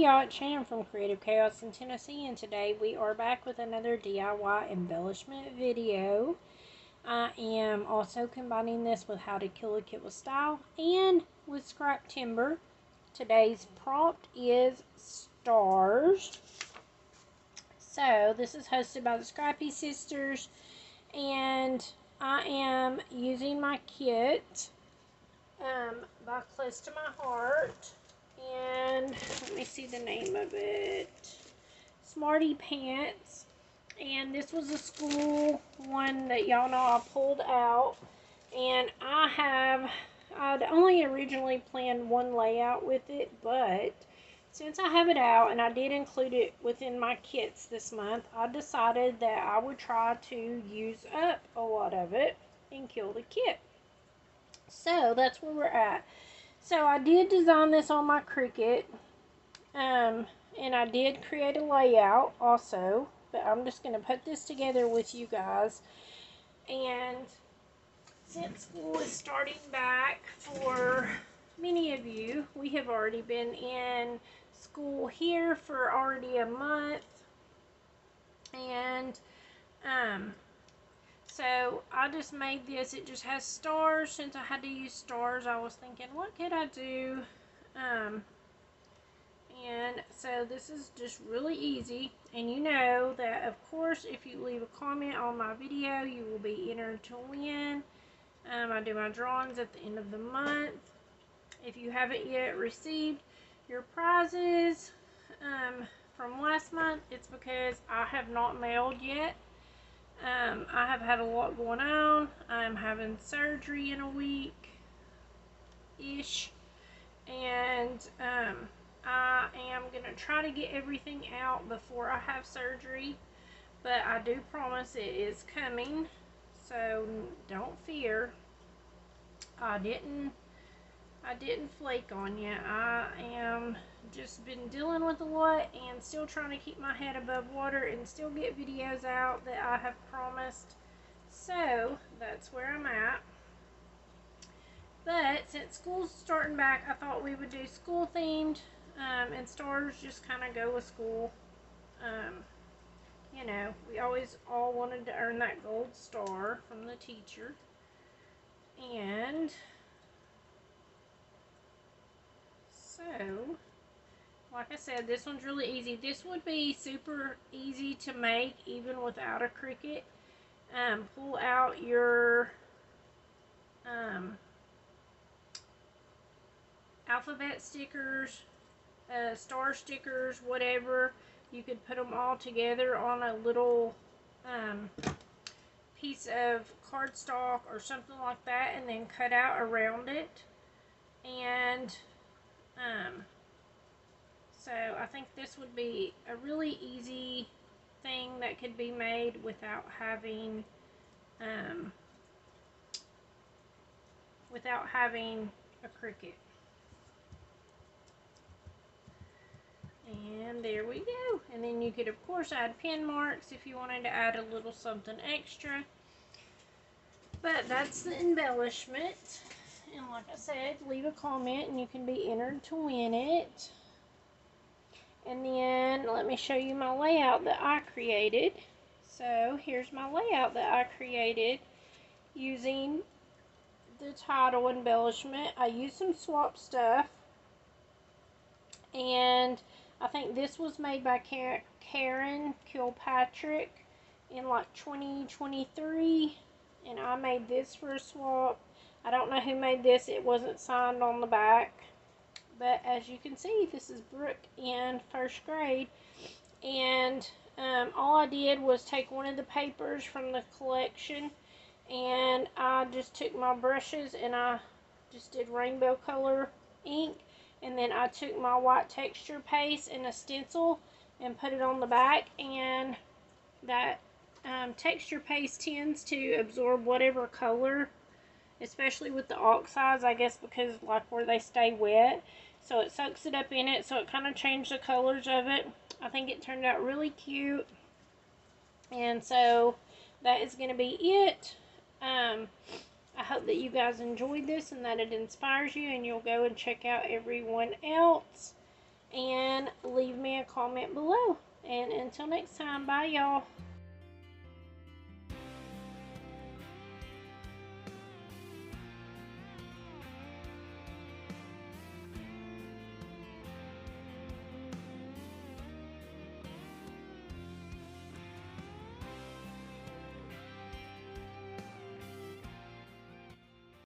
y'all, it's Shannon from Creative Chaos in Tennessee, and today we are back with another DIY embellishment video. I am also combining this with how to kill a kit with style and with scrap timber. Today's prompt is stars. So this is hosted by the Scrappy Sisters, and I am using my kit by Close to My Heart. And let me see the name of it. Smarty Pants. And this was a school one that y'all know I pulled out. And I'd only originally planned one layout with it, but since I have it out and I did include it within my kits this month, I decided that I would try to use up a lot of it and kill the kit. So that's where we're at. So I did design this on my Cricut, and I did create a layout also, but I'm just going to put this together with you guys. And since school is starting back for many of you, we have already been in school here for already a month, and so I just made this. It just has stars. Since I had to use stars, I was thinking, what could I do? And so this is just really easy. And you know that, of course, if you leave a comment on my video, you will be entered to win. I do my drawings at the end of the month. If you haven't yet received your prizes from last month, it's because I have not mailed yet. I have had a lot going on. I'm having surgery in a week-ish. And I am going to try to get everything out before I have surgery. But I do promise it is coming. So don't fear. I didn't flake on you. I am just been dealing with a lot and still trying to keep my head above water and still get videos out that I have promised. So that's where I'm at. But since school's starting back, I thought we would do school themed, and stars just kind of go with school. You know, we always all wanted to earn that gold star from the teacher. And so, like I said, this one's really easy. This would be super easy to make even without a Cricut. Pull out your alphabet stickers, star stickers, whatever. You could put them all together on a little piece of cardstock or something like that, and then cut out around it. And so I think this would be a really easy thing that could be made without having a Cricut. And there we go. And then you could, of course, add pin marks if you wanted to add a little something extra. But that's the embellishment. And like I said, leave a comment and you can be entered to win it. And then let me show you my layout that I created. So here's my layout that I created using the title embellishment. I used some swap stuff. And I think this was made by Karen Kilpatrick in like 2023. And I made this for a swap. I don't know who made this. It wasn't signed on the back. But as you can see, this is Brooke in first grade. And all I did was take one of the papers from the collection. And I just took my brushes and I just did rainbow color ink. And then I took my white texture paste and a stencil and put it on the back. And that texture paste tends to absorb whatever color, especially with the oxides, I guess, because like where they stay wet. So it soaks it up in it, so it kind of changed the colors of it. I think it turned out really cute. And so that is going to be it. I hope that you guys enjoyed this and that it inspires you and you'll go and check out everyone else. and leave me a comment below. And until next time, bye y'all.